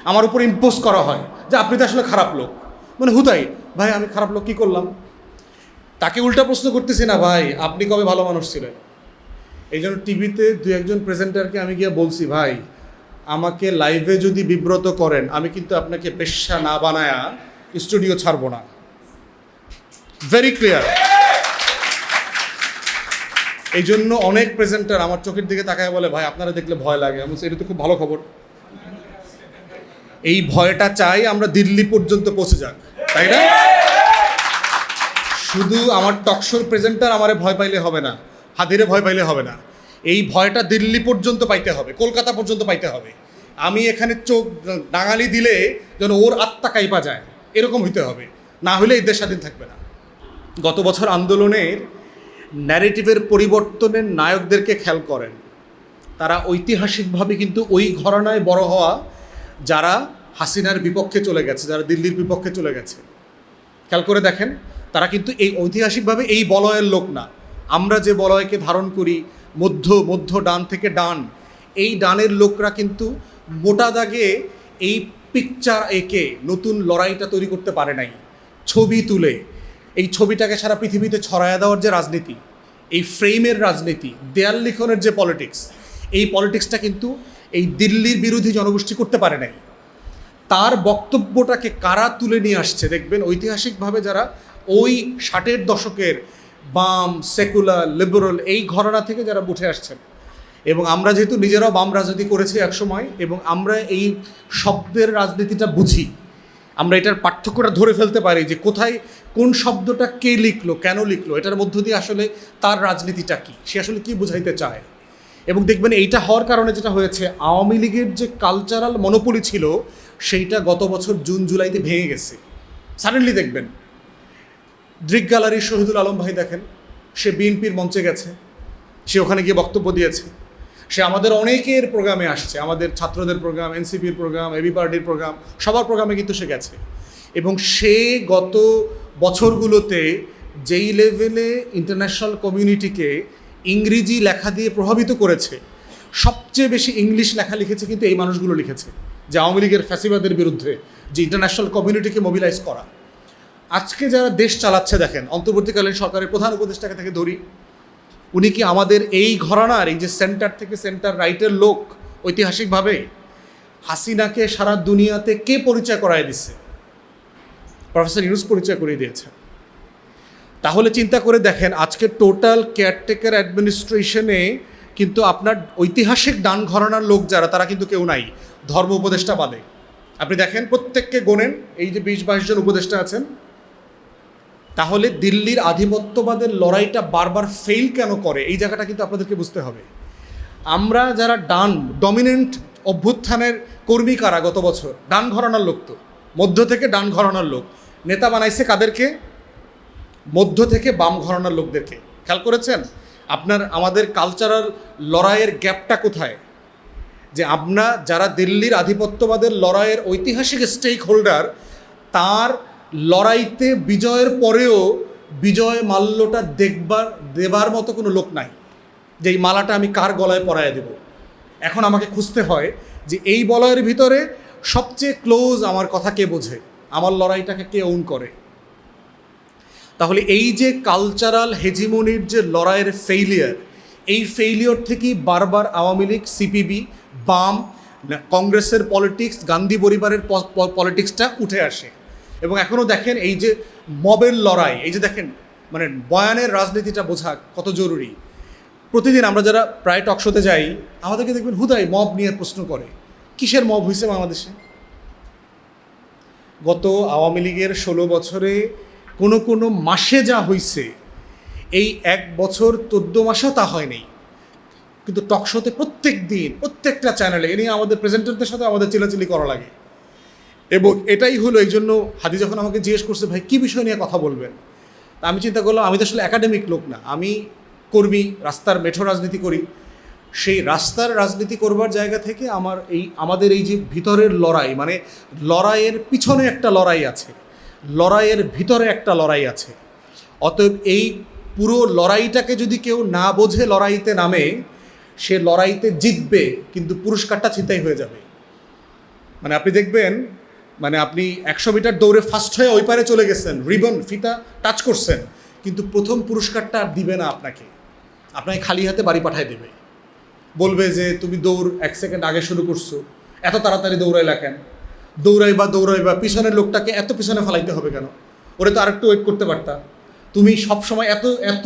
আমার উপর ইম্পোজ করা হয় যে আপনি তো আসলে খারাপ লোক। মানে হুদাই ভাই আমি খারাপ লোক কী করলাম? তাকে উল্টা প্রশ্ন করতেছি না, ভাই আপনি কবে ভালো মানুষ ছিলেন? এই জন্য টিভিতে দু একজন প্রেজেন্টারকে আমি গিয়ে বলছি, ভাই আমাকে লাইভে যদি বিব্রত করেন আমি কিন্তু আপনাকে পেশা না বানায়া স্টুডিও ছাড়বো না। Very clear. এই জন্য অনেক প্রেজেন্টার আমার চোখের দিকে তাকায় বলে, ভাই আপনারা দেখলে ভয় লাগে। আমি বলছি এটা তো খুব ভালো খবর। এই ভয়টা চাই আমরা দিল্লি পর্যন্ত পৌঁছে যাক, তাই না? শুধু আমার টকশোর প্রেজেন্টার আমারে ভয় পাইলে হবে না, হাদিরে ভয় পাইলে হবে না। এই ভয়টা দিল্লি পর্যন্ত পাইতে হবে, কলকাতা পর্যন্ত পাইতে হবে। আমি এখানে চোখ ডাঙালি দিলে যেন ওর আত্মা কাইপা যায়, এরকম হইতে হবে, না হলে এই দেশ স্বাধীন থাকবে না। গত বছর আন্দোলনের ন্যারেটিভের পরিবর্তনের নায়কদেরকে খেয়াল করেন। তারা ঐতিহাসিকভাবে কিন্তু ওই ঘরানায় বড় হওয়া যারা হাসিনার বিপক্ষে চলে গেছে, যারা দিল্লির বিপক্ষে চলে গেছে। খেয়াল করে দেখেন, তারা কিন্তু এই ঐতিহাসিকভাবে এই বলয়ের লোক না। আমরা যে বলয়কে ধারণ করি মধ্য ডান থেকে ডান, এই ডানের লোকরা কিন্তু মোটা দাগে এই পিকচার এঁকে নতুন লড়াইটা তৈরি করতে পারে নাই। ছবি তুলে এই ছবিটাকে সারা পৃথিবীতে ছড়ায়া দেওয়ার যে রাজনীতি, এই ফ্রেমের রাজনীতি, দেয়াল লিখনের যে পলিটিক্স, এই পলিটিক্সটা কিন্তু এই দিল্লির বিরোধী জনগোষ্ঠী করতে পারে নাই। তার বক্তব্যটাকে কারা তুলে নিয়ে আসছে দেখবেন, ঐতিহাসিকভাবে যারা ওই 60-এর দশকের বাম, সেকুলার, লিবারেল এই ঘরানা থেকে যারা উঠে আসছেন। এবং আমরা যেহেতু নিজেরাও বাম রাজনীতি করেছি একসময়, এবং আমরা এই শব্দের রাজনীতিটা বুঝি, আমরা এটার পার্থক্যটা ধরে ফেলতে পারি যে কোথায় কোন শব্দটা কে লিখলো, কেন লিখলো, এটার মধ্য দিয়ে আসলে তার রাজনীতিটা কী, সে আসলে কী বুঝাইতে চায়। এবং দেখবেন এইটা হওয়ার কারণে যেটা হয়েছে, আওয়ামী লীগের যে কালচারাল মনোপলি ছিল সেইটা গত বছর জুন জুলাইতে ভেঙে গেছে। সাডেনলি দেখবেন দৃক গ্যালারির শহীদুল আলম ভাই দেখেন, সে বিএনপির মঞ্চে গেছে, সে ওখানে গিয়ে বক্তব্য দিয়েছে। সে আমাদের অনেকের প্রোগ্রামে আসছে, আমাদের ছাত্রদের প্রোগ্রাম, এনসিপির প্রোগ্রাম, এবি পার্টির প্রোগ্রাম, সবার প্রোগ্রামে কিন্তু সে গেছে। এবং সে গত বছরগুলোতে যেই লেভেলে ইন্টারন্যাশনাল কমিউনিটিকে ইংরেজি লেখা দিয়ে প্রভাবিত করেছে, সবচেয়ে বেশি ইংলিশ লেখা লিখেছে কিন্তু এই মানুষগুলো লিখেছে, যে আওয়ামী লীগের ফ্যাসিবাদের বিরুদ্ধে যে ইন্টারন্যাশনাল কমিউনিটিকে মোবিলাইজ করা। আজকে যারা দেশ চালাচ্ছে দেখেন, অন্তর্বর্তীকালীন সরকারের প্রধান উপদেষ্টাকে থেকে ধরি, উনি কি আমাদের এই ঘরানার, এই যে সেন্টার থেকে সেন্টার রাইটের লোক? ঐতিহাসিকভাবে হাসিনাকে সারা দুনিয়াতে কে পরিচয় করায় দিচ্ছে? প্রফেসর ইউনুস পরিচয় করিয়ে দিয়েছে। তাহলে চিন্তা করে দেখেন, আজকে টোটাল কেয়ারটেকার অ্যাডমিনিস্ট্রেশনে কিন্তু আপনার ঐতিহাসিক ডান ঘরানার লোক যারা, তারা কিন্তু কেউ নাই, ধর্ম উপদেষ্টা বাদে। আপনি দেখেন প্রত্যেককে গোনেন, এই যে 20-22 জন উপদেষ্টা আছেন। তাহলে দিল্লির আধিপত্যবাদের লড়াইটা বারবার ফেল কেন করে, এই জায়গাটা কিন্তু আপনাদেরকে বুঝতে হবে। আমরা যারা ডান ডমিনেন্ট অভ্যুত্থানের কর্মী কারা গত বছর? ডান ঘরানার লোক, তো মধ্য থেকে ডান ঘরানার লোক। নেতা বানাইছে কাদেরকে? মধ্য থেকে বাম ঘরানার লোকদেরকে। খেয়াল করেছেন আপনার আমাদের কালচারাল লড়াইয়ের গ্যাপটা কোথায়? যে আমরা যারা দিল্লির আধিপত্যবাদের লড়াইয়ের ঐতিহাসিক স্টেক হোল্ডার, তার লড়াইতে বিজয়ের পরেও বিজয় মাল্যটা দেবার মতো কোনো লোক নাই, যে এই মালাটা আমি কার গলায় পরায় দেব। এখন আমাকে খুঁজতে হয় যে এই বলয়ের ভিতরে সবচেয়ে ক্লোজ আমার কথা কে বোঝে, আমার লড়াইটাকে কে ওন করে। তাহলে এই যে কালচারাল হেজিমনির যে লড়াইয়ের ফেইলিয়ার, এই ফেইলিয়র থেকেই বারবার আওয়ামী লীগ, সিপিবি, বাম, কংগ্রেসের পলিটিক্স, গান্ধী পরিবারের পলিটিক্সটা উঠে আসে। এবং এখনও দেখেন এই যে মবের লড়াই, এই যে দেখেন মানে বয়ানের রাজনীতিটা বোঝা কত জরুরি। প্রতিদিন আমরা যারা প্রায় টকশোতে যাই, আমাদেরকে দেখবেন হুদাই মব নিয়ে প্রশ্ন করে, কিসের মব হয়েছে বাংলাদেশে? গত আওয়ামী লীগের 16 বছরে কোনো মাসে যা হয়েছে, এই 1 বছর 14 মাসেও তা হয়নি। কিন্তু টকশোতে প্রত্যেক দিন প্রত্যেকটা চ্যানেলে এ নিয়ে আমাদের প্রেজেন্টারদের সাথে আমাদের চিলাচিলি করা লাগে। এবং এটাই হলো, এই জন্য হাদি যখন আমাকে জিজ্ঞেস করছে ভাই কী বিষয় নিয়ে কথা বলবেন, তা আমি চিন্তা করলাম আমি তো আসলে একাডেমিক লোক না, আমি কর্মী, রাস্তার মেঠো রাজনীতি করি। সেই রাস্তার রাজনীতি করবার জায়গা থেকে আমাদের এই যে ভিতরের লড়াই, মানে লড়াইয়ের পিছনে একটা লড়াই আছে, লড়াইয়ের ভিতরে একটা লড়াই আছে। অতএব এই পুরো লড়াইটাকে যদি কেউ না বোঝে লড়াইতে নামে, সে লড়াইতে জিতবে কিন্তু পুরস্কারটা ছিনতাই হয়ে যাবে। মানে আপনি দেখবেন, মানে আপনি 100 মিটার দৌড়ে ফার্স্ট হয়ে ওই পারে চলে গেছেন, রিবন ফিতা টাচ করছেন, কিন্তু প্রথম পুরস্কারটা আর দিবে না আপনাকে খালি হাতে বাড়ি পাঠায় দেবে, বলবে যে তুমি দৌড় 1 সেকেন্ড আগে শুরু করছো, এত তাড়াতাড়ি দৌড়াইলা কেন, দৌড়াইবা পিছনের লোকটাকে এত পিছনে ফেলাইতে হবে কেন, ওরে তো আরেকটু ওয়েট করতে পারতা, তুমি সবসময় এত এত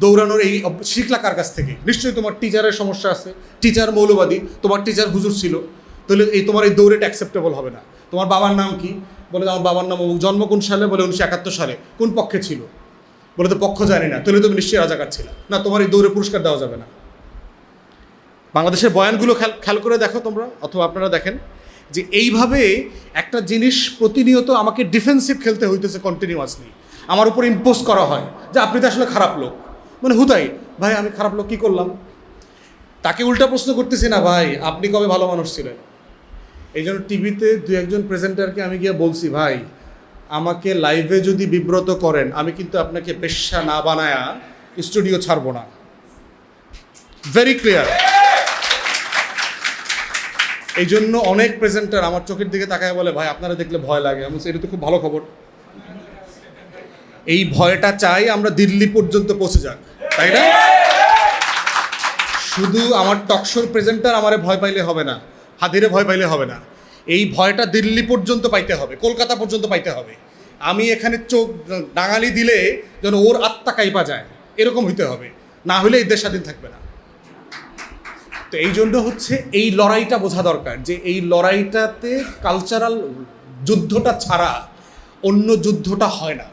দৌড়ানোর এই শিখলা কার কাছ থেকে? নিশ্চয়ই তোমার টিচারের সমস্যা আছে, টিচার মৌলবাদী, তোমার টিচার হুজুর ছিল, তাহলে তোমার এই দৌড়েটা অ্যাকসেপ্টেবল হবে না। তোমার বাবার নাম কি? বলে আমার বাবার নাম অমুক, জন্ম কোন সালে? বলে 1971 সালে। কোন পক্ষে ছিল? বলে তো পক্ষ জানি না। তাহলে তুমি নিশ্চয়ই রাজাকার ছিল না, তোমার এই দৌড়ে পুরস্কার দেওয়া যাবে না। বাংলাদেশের বয়ানগুলো খেয়াল করে দেখো তোমরা, অথবা আপনারা দেখেন যে এইভাবে একটা জিনিস প্রতিনিয়ত আমাকে ডিফেন্সিভ খেলতে হইতেছে কন্টিনিউয়াসলি, আমার উপর ইম্পোজ করা হয় যে আপনি তো আসলে খারাপ লোক, মানে হুতাই ভাই আমি খারাপ লোক কী করলাম? তাকে উল্টা প্রশ্ন করতেছি না, ভাই আপনি কবে ভালো মানুষ ছিলেন? এই জন্য টিভিতে 2-1 প্রেজেন্টারকে আমি গিয়ে বলছি, ভাই আমাকে লাইভে যদি বিব্রত করেন, আমি কিন্তু আপনাকে পেশা না বানায়া স্টুডিও ছাড়বো না। Very clear. এই জন্য অনেক প্রেজেন্টার আমার চোখের দিকে তাকায় বলে, ভাই আপনারা দেখলে ভয় লাগে। আমি বলছি এটা তো খুব ভালো খবর। এই ভয়টা চাই আমরা দিল্লি পর্যন্ত পৌঁছে যাক, তাই না? শুধু আমার টকশোর প্রেজেন্টার আমারে ভয় পাইলে হবে না, হাদিরে ভয় পাইলে হবে না, এই ভয়টা দিল্লি পর্যন্ত পাইতে হবে, কলকাতা পর্যন্ত পাইতে হবে। আমি এখানে চোখ ডাঙালি দিলে যেন ওর আত্মা কাইপা যায়, এরকম হইতে হবে, না হলে এই দেশ স্বাধীন থাকবে না। তো এই জন্য হচ্ছে এই লড়াইটা বোঝা দরকার যে এই লড়াইটাতে কালচারাল যুদ্ধটা ছাড়া অন্য যুদ্ধটা হয় না।